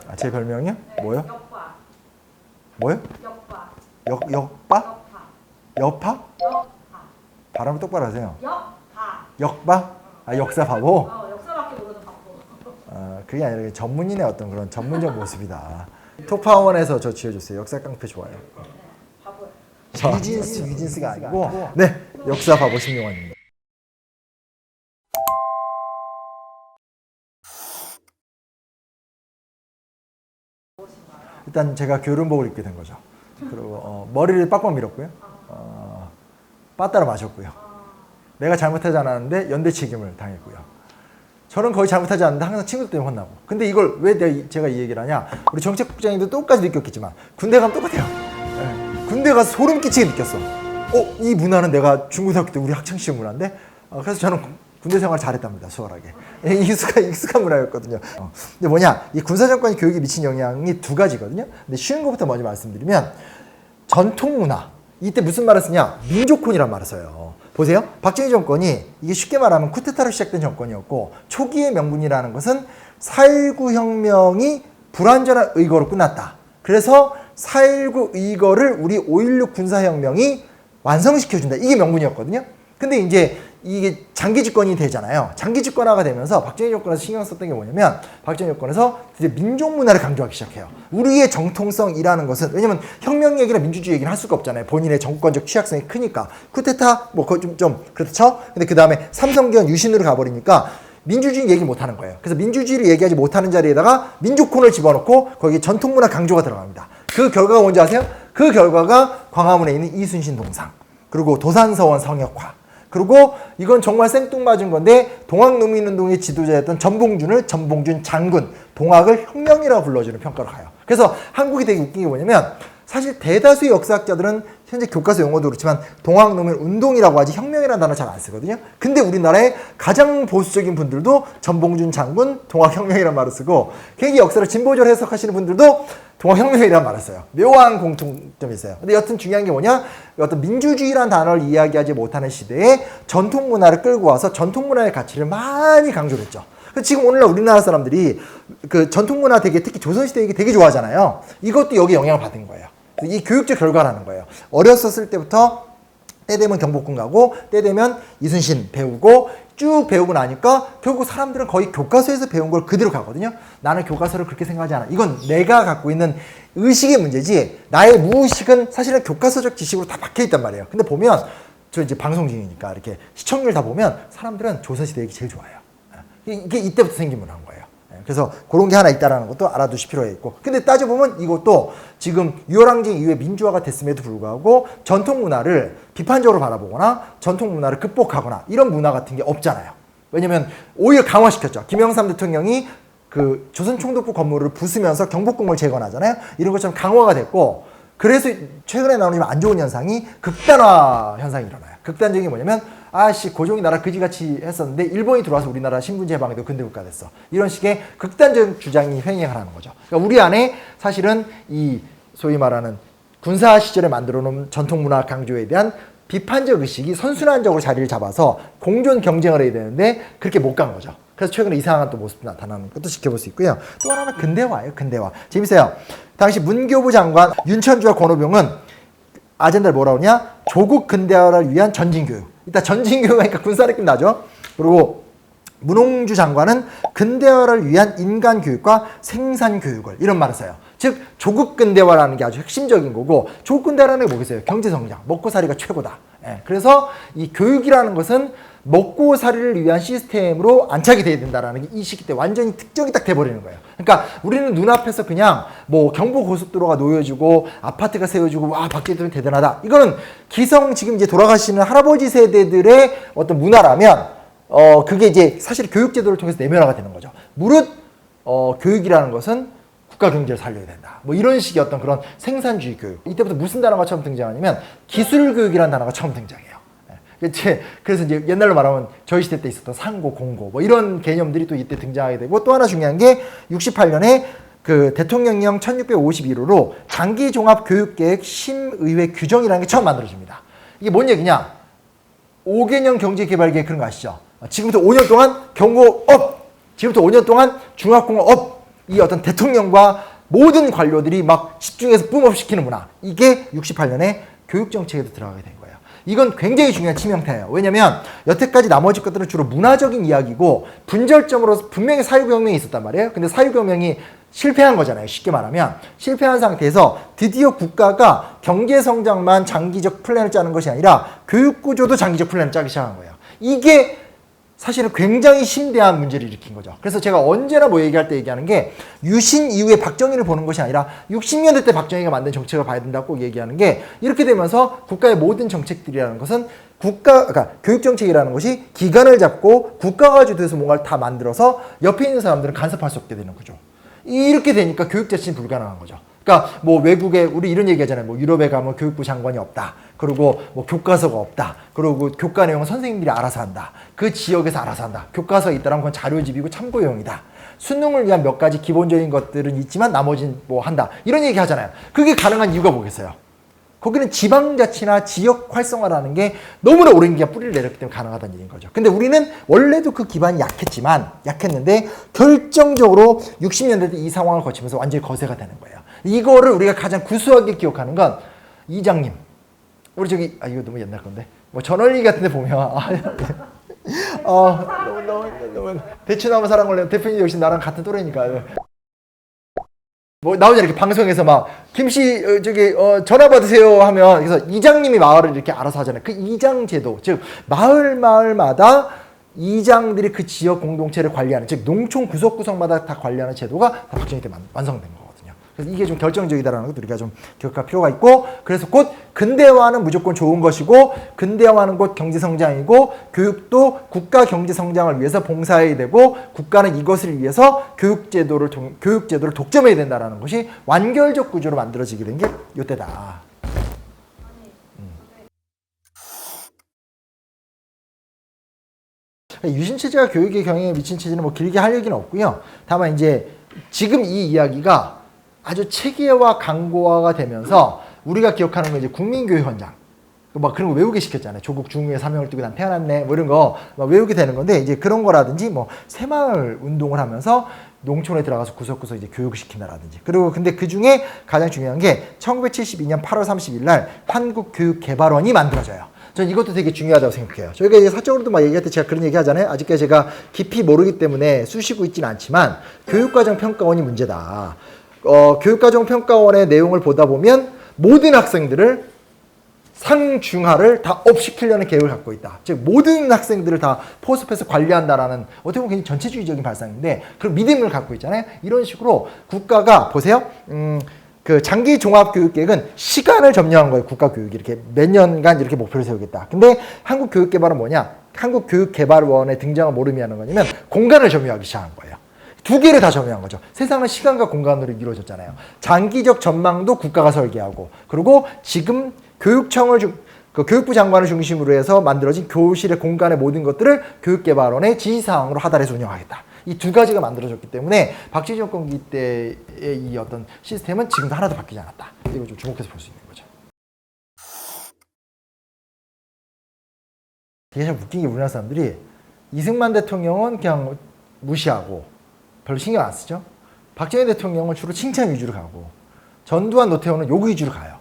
아, 제 별명이요? 네, 뭐요? 역파. 뭐요? 역파. 역파? 역파. 여파? 역파. 발음을 똑바로 하세요. 역파. 역바? 아, 역사 바보? 역사밖에 모르는 바보. 그게 아니라 전문인의 어떤 그런 전문적 모습이다. 톡파원에서 저 지어줬어요. 역사 깡패 좋아요. 바보예요. 유진스가 아니고 네, 역사 바보 신용환입니다. 일단 제가 교련복을 입게 된 거죠. 그리고 머리를 빡빡 밀었고요. 빠따라 마셨고요. 내가 잘못하지 않았는데 연대 책임을 당했고요. 저는 거의 잘못하지 않았는데 항상 친구들 때문에 혼나고. 근데 이걸 왜 제가 이 얘기를 하냐. 우리 정책국장님도 똑같이 느꼈겠지만 군대 가면 똑같아요. 네. 군대 가서 소름 끼치게 느꼈어. 이 문화는 내가 중고등학교 때 우리 학창시절 문화인데 그래서 저는 군대 생활 잘했답니다. 수월하게. 익숙한 문화였거든요. 근데 뭐냐, 이 군사정권이 교육에 미친 영향이 두 가지거든요. 근데 쉬운 것부터 먼저 말씀드리면 전통 문화. 이때 무슨 말을 쓰냐? 민족혼이란 말을 써요. 보세요. 박정희 정권이 이게 쉽게 말하면 쿠데타로 시작된 정권이었고 초기의 명분이라는 것은 4.19 혁명이 불완전한 의거로 끝났다. 그래서 4.19 의거를 우리 5.16 군사혁명이 완성시켜준다. 이게 명분이었거든요. 근데 이제 이게 장기 집권이 되잖아요. 장기 집권화가 되면서 박정희 정권에서 신경 썼던 게 뭐냐면 박정희 정권에서 이제 민족 문화를 강조하기 시작해요. 우리의 정통성이라는 것은, 왜냐면 혁명 얘기나 민주주의 얘기는 할 수가 없잖아요. 본인의 정권적 취약성이 크니까. 쿠데타 뭐 그거 좀 그렇죠. 근데 그 다음에 삼성기원 유신으로 가버리니까 민주주의 얘기 못 하는 거예요. 그래서 민주주의를 얘기하지 못하는 자리에다가 민족혼을 집어넣고 거기에 전통문화 강조가 들어갑니다. 그 결과가 뭔지 아세요? 그 결과가 광화문에 있는 이순신 동상, 그리고 도산서원 성역화, 그리고 이건 정말 생뚱맞은 건데 동학농민운동의 지도자였던 전봉준 장군, 동학을 혁명이라고 불러주는 평가를 가요. 그래서 한국이 되게 웃긴 게 뭐냐면 사실 대다수의 역사학자들은 현재 교과서 용어도 그렇지만 동학농민운동이라고 하지 혁명이라는 단어 잘 안 쓰거든요. 근데 우리나라의 가장 보수적인 분들도 전봉준 장군, 동학혁명이라는 말을 쓰고 굉장히 역사를 진보적으로 해석하시는 분들도 동학혁명이라는 말을 써요. 묘한 공통점이 있어요. 근데 여튼 중요한 게 뭐냐? 어떤 민주주의라는 단어를 이야기하지 못하는 시대에 전통문화를 끌고 와서 전통문화의 가치를 많이 강조를 했죠. 지금 오늘날 우리나라 사람들이 그 전통문화 되게, 특히 조선시대 얘기 되게 좋아하잖아요. 이것도 여기 영향을 받은 거예요. 이 교육적 결과라는 거예요. 어렸었을 때부터 때 되면 경복궁 가고 때 되면 이순신 배우고 쭉 배우고 나니까 결국 사람들은 거의 교과서에서 배운 걸 그대로 가거든요. 나는 교과서를 그렇게 생각하지 않아. 이건 내가 갖고 있는 의식의 문제지 나의 무의식은 사실은 교과서적 지식으로 다 박혀 있단 말이에요. 근데 보면 저 이제 방송 중이니까 이렇게 시청률 다 보면 사람들은 조선시대 얘기 제일 좋아해요. 이게 이때부터 생긴 문화인 거예요. 그래서 그런 게 하나 있다는 것도 알아두실 필요가 있고, 근데 따져보면 이것도 지금 유혈항쟁 이후에 민주화가 됐음에도 불구하고 전통 문화를 비판적으로 바라보거나 전통 문화를 극복하거나 이런 문화 같은 게 없잖아요. 왜냐면 오히려 강화시켰죠. 김영삼 대통령이 그 조선총독부 건물을 부수면서 경복궁을 재건하잖아요. 이런 것처럼 강화가 됐고, 그래서 최근에 나오는 안 좋은 현상이 극단화 현상이 일어나요. 극단적인 게 뭐냐면 고종이 나라 그지같이 했었는데 일본이 들어와서 우리나라 신분제 해방에도 근대국가 됐어. 이런 식의 극단적 주장이 횡행을 하는 거죠. 그러니까 우리 안에 사실은 이 소위 말하는 군사 시절에 만들어 놓은 전통문화 강조에 대한 비판적 의식이 선순환적으로 자리를 잡아서 공존 경쟁을 해야 되는데 그렇게 못 간 거죠. 그래서 최근에 이상한 또 모습도 나타나는 것도 지켜볼 수 있고요. 또 하나는 근대화예요. 근대화. 재밌어요. 당시 문교부 장관 윤천주와 권오병은 아젠다를 뭐라고 하냐? 조국 근대화를 위한 전진교육. 일단 전진교육하니까 군사 느낌 나죠? 그리고 문홍주 장관은 근대화를 위한 인간교육과 생산교육을, 이런 말을 써요. 즉 조국 근대화라는 게 아주 핵심적인 거고, 조국 근대화라는 게 뭐겠어요? 경제성장, 먹고살이가 최고다. 그래서 이 교육이라는 것은 먹고살이를 위한 시스템으로 안착이 돼야 된다는 게 이 시기 때 완전히 특정이 딱 돼버리는 거예요. 그러니까 우리는 눈앞에서 그냥 뭐 경부고속도로가 놓여지고 아파트가 세워지고 와 밖에 들은 대단하다. 이거는 기성 지금 이제 돌아가시는 할아버지 세대들의 어떤 문화라면 그게 이제 사실 교육제도를 통해서 내면화가 되는 거죠. 무릇 교육이라는 것은 국가 경제를 살려야 된다. 뭐 이런 식의 어떤 그런 생산주의 교육. 이때부터 무슨 단어가 처음 등장하냐면 기술교육이라는 단어가 처음 등장해요. 그래서 이제 옛날로 말하면 저희 시대 때 있었던 상고, 공고 뭐 이런 개념들이 또 이때 등장하게 되고, 또 하나 중요한 게 68년에 그 대통령령 1651호로 장기종합교육계획 심의회 규정이라는 게 처음 만들어집니다. 이게 뭔 얘기냐? 5개년 경제개발계획 그런 거 아시죠? 지금부터 5년 동안 경고 업! 지금부터 5년 동안 중학공업 업! 이 어떤 대통령과 모든 관료들이 막 집중해서 뿜업시키는 문화. 이게 68년에 교육정책에도 들어가게 된 거예요. 이건 굉장히 중요한 치명타예요. 왜냐면 여태까지 나머지 것들은 주로 문화적인 이야기고 분절점으로 분명히 사회革명이 있었단 말이에요. 근데 사회革명이 실패한 거잖아요. 쉽게 말하면. 실패한 상태에서 드디어 국가가 경제성장만 장기적 플랜을 짜는 것이 아니라 교육구조도 장기적 플랜을 짜기 시작한 거예요. 이게 사실은 굉장히 심대한 문제를 일으킨 거죠. 그래서 제가 언제나 뭐 얘기할 때 얘기하는 게 유신 이후에 박정희를 보는 것이 아니라 60년대 때 박정희가 만든 정책을 봐야 된다고 얘기하는 게 이렇게 되면서 국가의 모든 정책들이라는 것은 그러니까 교육정책이라는 것이 기관을 잡고 국가가 주도해서 뭔가를 다 만들어서 옆에 있는 사람들은 간섭할 수 없게 되는 거죠. 이렇게 되니까 교육 자체는 불가능한 거죠. 그러니까 뭐 외국에 우리 이런 얘기 하잖아요. 뭐 유럽에 가면 교육부 장관이 없다. 그리고 뭐 교과서가 없다. 그리고 교과 내용은 선생님들이 알아서 한다. 그 지역에서 알아서 한다. 교과서에 있다면 그건 자료집이고 참고용이다. 수능을 위한 몇 가지 기본적인 것들은 있지만 나머지는 뭐 한다. 이런 얘기 하잖아요. 그게 가능한 이유가 뭐겠어요? 거기는 지방자치나 지역 활성화라는 게 너무나 오랜 기간 뿌리를 내렸기 때문에 가능하다는 얘기인 거죠. 근데 우리는 원래도 그 기반이 약했는데 결정적으로 60년대 때 이 상황을 거치면서 완전히 거세가 되는 거예요. 이거를 우리가 가장 구수하게 기억하는 건 이장님. 우리 저기, 이거 너무 옛날 건데. 뭐 전원일기 같은 데 보면, 너무 대추나무 사랑을 대표님 역시 나랑 같은 또래니까. 뭐 나오잖아요. 이렇게 방송에서 막 김씨 전화 받으세요 하면 그래서 이장님이 마을을 이렇게 알아서 하잖아요. 그 이장 제도, 즉 마을마다 이장들이 그 지역 공동체를 관리하는, 즉 농촌 구석구석마다 다 관리하는 제도가 다 박정희 때 완성된 거거든요. 그래서 이게 좀 결정적이다라는 것도 우리가 좀 기억할 필요가 있고, 그래서 곧 근대화는 무조건 좋은 것이고, 근대화는 곧 경제성장이고, 교육도 국가 경제성장을 위해서 봉사해야 되고, 국가는 이것을 위해서 교육제도를 독점해야 된다라는 것이 완결적 구조로 만들어지게 된 게 이때다. 유신체제가 교육의 경영에 미친 체제는 뭐 길게 할 얘기는 없고요. 다만 이제 지금 이 이야기가 아주 체계화 강고화가 되면서 우리가 기억하는 건 이제 국민교육 현장. 막 그런 거 외우게 시켰잖아요. 조국 중흥의 사명을 띠고 난 태어났네. 뭐 이런 거 막 외우게 되는 건데, 이제 그런 거라든지 뭐 새마을 운동을 하면서 농촌에 들어가서 구석구석 이제 교육을 시킨다라든지. 그리고 근데 그 중에 가장 중요한 게 1972년 8월 30일 날 한국교육개발원이 만들어져요. 전 이것도 되게 중요하다고 생각해요. 저희가 이제 사적으로도 막 얘기할 때 제가 그런 얘기 하잖아요. 아직까지 제가 깊이 모르기 때문에 쑤시고 있지는 않지만 교육과정평가원이 문제다. 교육과정평가원의 내용을 보다 보면 모든 학생들을 상중하를 다 업시키려는 계획을 갖고 있다. 즉 모든 학생들을 다 포섭해서 관리한다라는 어떻게 보면 굉장히 전체주의적인 발상인데 그런 믿음을 갖고 있잖아요. 이런 식으로 국가가 보세요. 그 장기 종합교육계획은 시간을 점령한 거예요. 국가교육이 이렇게 몇 년간 이렇게 목표를 세우겠다. 근데 한국교육개발은 뭐냐? 한국교육개발원의 등장을 뭐를 의미하는 거냐면 공간을 점유하기 시작한 거예요. 두 개를 다 점유한 거죠. 세상은 시간과 공간으로 이루어졌잖아요. 장기적 전망도 국가가 설계하고, 그리고 지금 교육부 장관을 중심으로 해서 만들어진 교실의 공간의 모든 것들을 교육개발원의 지시사항으로 하달해서 운영하겠다. 이 두 가지가 만들어졌기 때문에 박정희 정권기 때의 이 어떤 시스템은 지금도 하나도 바뀌지 않았다. 이거 좀 주목해서 볼 수 있는 거죠. 되게 참 웃긴 게 우리나라 사람들이 이승만 대통령은 그냥 무시하고 별로 신경 안 쓰죠. 박정희 대통령은 주로 칭찬 위주로 가고 전두환, 노태우는 요구 위주로 가요.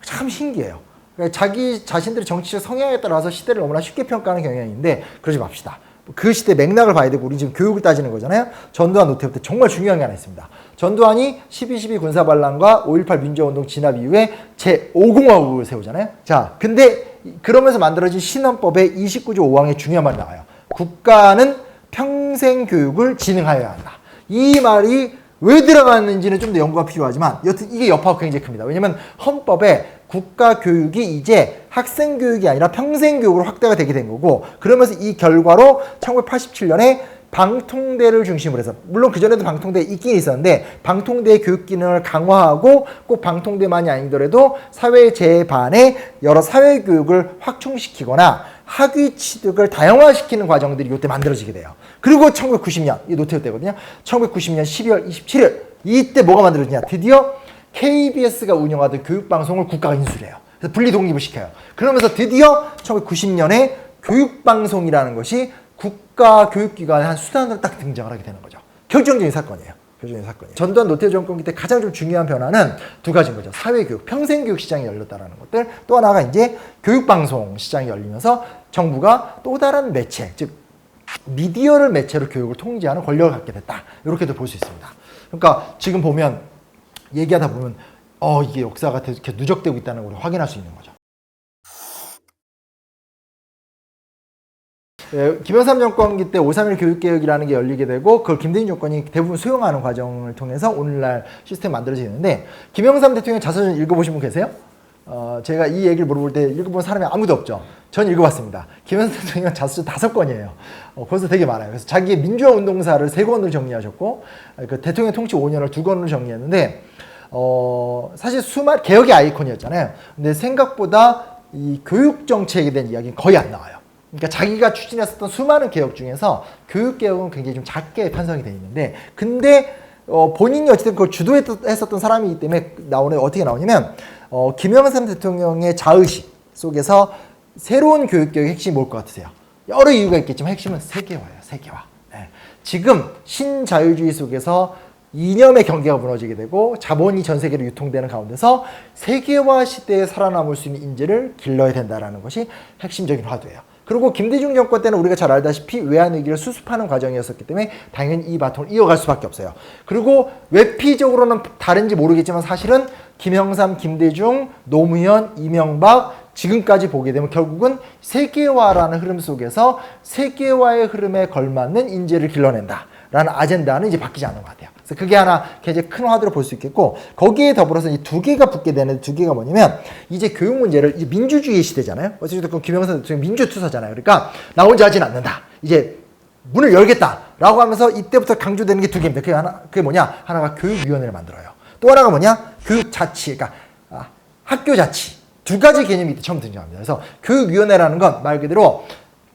참 신기해요. 그러니까 자기 자신들의 정치적 성향에 따라서 시대를 너무나 쉽게 평가하는 경향인데 그러지 맙시다. 그 시대 맥락을 봐야 되고, 우리 지금 교육을 따지는 거잖아요. 전두환, 노태우 때 정말 중요한 게 하나 있습니다. 전두환이 12.12 군사반란과 5.18 민주화운동 진압 이후에 제5공화국을 세우잖아요. 자, 근데 그러면서 만들어진 신헌법의 29조 5항에 중요한 말이 나와요. 국가는 평생 교육을 진흥하여야 한다. 이 말이 왜 들어갔는지는 좀 더 연구가 필요하지만 여튼 이게 여파가 굉장히 큽니다. 왜냐면 헌법에 국가 교육이 이제 학생 교육이 아니라 평생 교육으로 확대가 되게 된 거고, 그러면서 이 결과로 1987년에 방통대를 중심으로 해서, 물론 그전에도 방통대 있긴 있었는데 방통대의 교육 기능을 강화하고 꼭 방통대만이 아니더라도 사회 제반의 여러 사회 교육을 확충시키거나 학위 취득을 다양화시키는 과정들이 이때 만들어지게 돼요. 그리고 1990년, 이 노태우 때거든요. 1990년 12월 27일 이때 뭐가 만들어지냐? 드디어 KBS가 운영하던 교육방송을 국가가 인수를 해요. 그래서 분리 독립을 시켜요. 그러면서 드디어 1990년에 교육방송이라는 것이 국가 교육기관의 한 수단으로 딱 등장을 하게 되는 거죠. 결정적인 사건이에요. 표준의 사건이에요. 전두환 노태우 정권기 때 가장 좀 중요한 변화는 두 가지인 거죠. 사회교육, 평생교육 시장이 열렸다라는 것들. 또 하나가 이제 교육방송 시장이 열리면서 정부가 또 다른 매체, 즉 미디어를 매체로 교육을 통제하는 권력을 갖게 됐다. 이렇게도 볼 수 있습니다. 그러니까 지금 보면 얘기하다 보면 이게 역사가 이렇게 누적되고 있다는 걸 확인할 수 있는 거죠. 김영삼 정권기 때 5.31 교육개혁이라는 게 열리게 되고 그걸 김대중 정권이 대부분 수용하는 과정을 통해서 오늘날 시스템이 만들어지는데 김영삼 대통령 자서전 읽어보신 분 계세요? 제가 이 얘기를 물어볼 때 읽어본 사람이 아무도 없죠. 전 읽어봤습니다. 김영삼 대통령 자서전 5권이에요. 벌써 되게 많아요. 그래서 자기의 민주화 운동사를 3권을 정리하셨고 그 대통령 통치 5년을 2권으로 정리했는데 사실 개혁의 아이콘이었잖아요. 근데 생각보다 이 교육 정책에 대한 이야기는 거의 안 나와요. 그러니까 자기가 추진했었던 수많은 개혁 중에서 교육개혁은 굉장히 좀 작게 편성이 되어 있는데 근데 본인이 어쨌든 그걸 주도했었던 사람이기 때문에 어떻게 나오냐면 김영삼 대통령의 자의식 속에서 새로운 교육개혁의 핵심이 뭘 것 같으세요? 여러 이유가 있겠지만 핵심은 세계화예요. 세계화. 네. 지금 신자유주의 속에서 이념의 경계가 무너지게 되고 자본이 전 세계로 유통되는 가운데서 세계화 시대에 살아남을 수 있는 인재를 길러야 된다는 것이 핵심적인 화두예요. 그리고 김대중 정권 때는 우리가 잘 알다시피 외환위기를 수습하는 과정이었기 때문에 당연히 이 바통을 이어갈 수밖에 없어요. 그리고 외피적으로는 다른지 모르겠지만 사실은 김영삼, 김대중, 노무현, 이명박 지금까지 보게 되면 결국은 세계화라는 흐름 속에서 세계화의 흐름에 걸맞는 인재를 길러낸다라는 아젠다는 이제 바뀌지 않는 것 같아요. 그래서 그게 하나 굉장히 큰 화두로 볼 수 있겠고 거기에 더불어서 이 두 개가 붙게 되는 두 개가 뭐냐면 이제 교육 문제를 이제 민주주의 시대잖아요. 어쨌든 김영삼 대통령 민주투사잖아요. 그러니까 나 혼자 하진 않는다. 이제 문을 열겠다라고 하면서 이때부터 강조되는 게 두 개입니다. 그게 뭐냐? 하나가 교육위원회를 만들어요. 또 하나가 뭐냐? 교육자치, 그러니까 학교자치. 두 가지 개념이 이때 처음 등장합니다. 그래서 교육위원회라는 건 말 그대로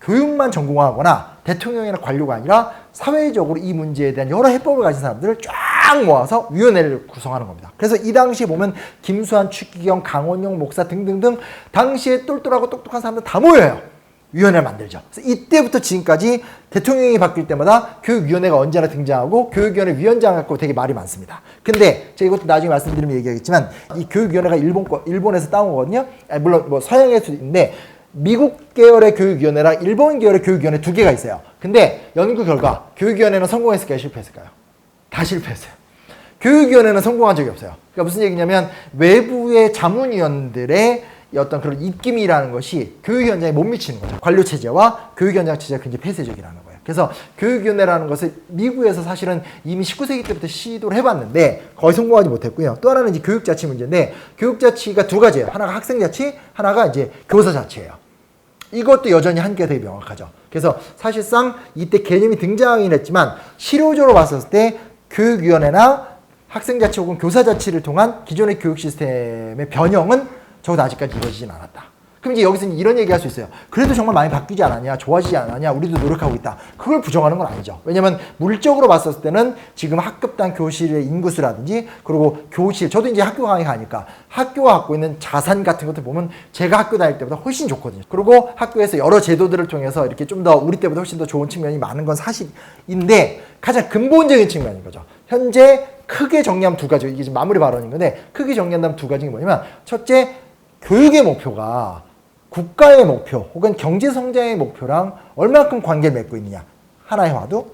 교육만 전공하거나 대통령이나 관료가 아니라 사회적으로 이 문제에 대한 여러 해법을 가진 사람들을 쫙 모아서 위원회를 구성하는 겁니다. 그래서 이 당시에 보면 김수환, 추기경, 강원용 목사 등등등 당시에 똘똘하고 똑똑한 사람들 다 모여요. 위원회를 만들죠. 그래서 이때부터 지금까지 대통령이 바뀔 때마다 교육위원회가 언제나 등장하고 교육위원회 위원장 갖고 되게 말이 많습니다. 근데 제가 이것도 나중에 말씀드리면 얘기하겠지만 이 교육위원회가 일본에서 따온 거거든요. 물론 뭐 서양에서도 있는데 미국 계열의 교육위원회랑 일본 계열의 교육위원회 두 개가 있어요. 근데 연구 결과 교육위원회는 성공했을까요? 실패했을까요? 다 실패했어요. 교육위원회는 성공한 적이 없어요. 그러니까 무슨 얘기냐면 외부의 자문위원들의 어떤 그런 입김이라는 것이 교육 현장에 못 미치는 거죠. 관료 체제와 교육 현장 체제가 굉장히 폐쇄적이라는 거예요. 그래서 교육위원회라는 것을 미국에서 사실은 이미 19세기 때부터 시도를 해봤는데 거의 성공하지 못했고요. 또 하나는 이제 교육자치 문제인데 교육자치가 두 가지예요. 하나가 학생자치, 하나가 이제 교사자치예요. 이것도 여전히 한계가 되게 명확하죠. 그래서 사실상 이때 개념이 등장하긴 했지만 실효적으로 봤을 때 교육위원회나 학생자치 혹은 교사자치를 통한 기존의 교육 시스템의 변형은 적어도 아직까지 이루어지진 않았다. 그럼 이제 여기서 이런 얘기 할 수 있어요. 그래도 정말 많이 바뀌지 않았냐, 좋아지지 않았냐, 우리도 노력하고 있다. 그걸 부정하는 건 아니죠. 왜냐면 물적으로 봤을 때는 지금 학급당 교실의 인구수라든지 그리고 교실, 저도 이제 학교 강의 가니까 학교가 갖고 있는 자산 같은 것들 보면 제가 학교 다닐 때보다 훨씬 좋거든요. 그리고 학교에서 여러 제도들을 통해서 이렇게 좀 더 우리 때보다 훨씬 더 좋은 측면이 많은 건 사실인데 가장 근본적인 측면인 거죠. 현재 크게 정리하면 두 가지, 이게 지금 마무리 발언인 건데 크게 정리한다면 두 가지가 뭐냐면 첫째, 교육의 목표가 국가의 목표 혹은 경제성장의 목표랑 얼마큼 관계를 맺고 있느냐. 하나의 화두.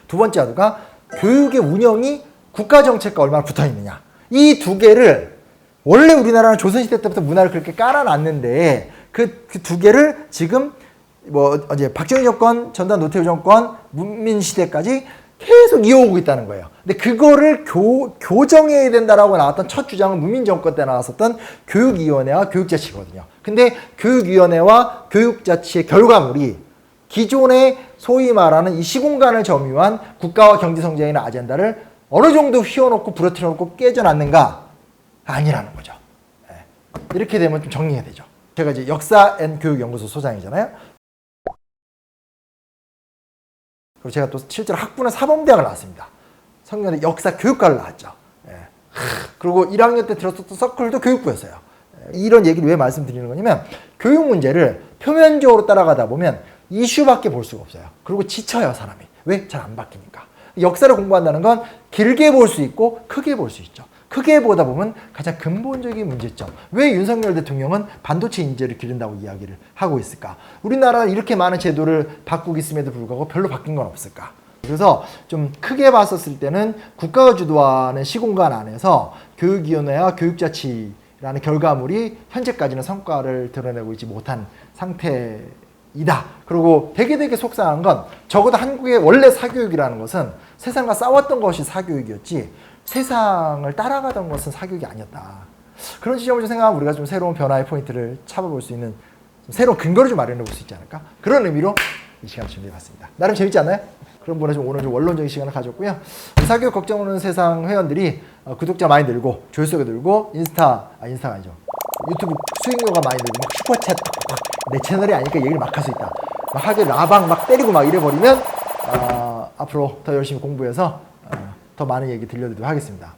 두 번째 화두가 교육의 운영이 국가정책과 얼마나 붙어 있느냐. 이 두 개를 원래 우리나라는 조선시대 때부터 문화를 그렇게 깔아놨는데 그 두 개를 지금 이제 박정희 정권, 전두환 노태우 정권, 문민시대까지 계속 이어오고 있다는 거예요. 근데 그거를 교정해야 된다라고 나왔던 첫 주장은 문민정권 때 나왔었던 교육위원회와 교육자치거든요. 근데 교육위원회와 교육자치의 결과물이 기존의 소위 말하는 이 시공간을 점유한 국가와 경제성장이나 아젠다를 어느 정도 휘어놓고 부러뜨려놓고 깨져놨는가? 아니라는 거죠. 이렇게 되면 좀 정리해야 되죠. 제가 이제 역사앤교육연구소 소장이잖아요. 그리고 제가 또 실제로 학부는 사범대학을 나왔습니다. 성년의 역사 교육과를 나왔죠. 그리고 1학년 때 들었었던 서클도 교육부였어요. 이런 얘기를 왜 말씀드리는 거냐면 교육 문제를 표면적으로 따라가다 보면 이슈밖에 볼 수가 없어요. 그리고 지쳐요, 사람이. 왜? 잘 안 바뀌니까. 역사를 공부한다는 건 길게 볼 수 있고 크게 볼 수 있죠. 크게 보다 보면 가장 근본적인 문제점. 왜 윤석열 대통령은 반도체 인재를 기른다고 이야기를 하고 있을까? 우리나라 이렇게 많은 제도를 바꾸고 있음에도 불구하고 별로 바뀐 건 없을까? 그래서 좀 크게 봤었을 때는 국가가 주도하는 시공간 안에서 교육위원회와 교육자치라는 결과물이 현재까지는 성과를 드러내고 있지 못한 상태이다. 그리고 되게 속상한 건 적어도 한국의 원래 사교육이라는 것은 세상과 싸웠던 것이 사교육이었지 세상을 따라가던 것은 사교육이 아니었다. 그런 지점을 좀 생각하면 우리가 좀 새로운 변화의 포인트를 잡아볼 수 있는 좀 새로운 근거를 좀 마련해 볼 수 있지 않을까? 그런 의미로 이 시간을 준비해봤습니다. 나름 재밌지 않나요? 그런 분에 좀 오늘 좀 원론적인 시간을 가졌고요. 사교육 걱정 오는 세상 회원들이 구독자 많이 늘고 조회수가 늘고 인스타가 아니죠. 유튜브 수익료가 많이 늘고 막 슈퍼챗 내 채널이 아니니까 얘기를 막 할 수 있다. 막 하게 라방 막 때리고 막 이래버리면 앞으로 더 열심히 공부해서 더 많은 얘기 들려드리도록 하겠습니다.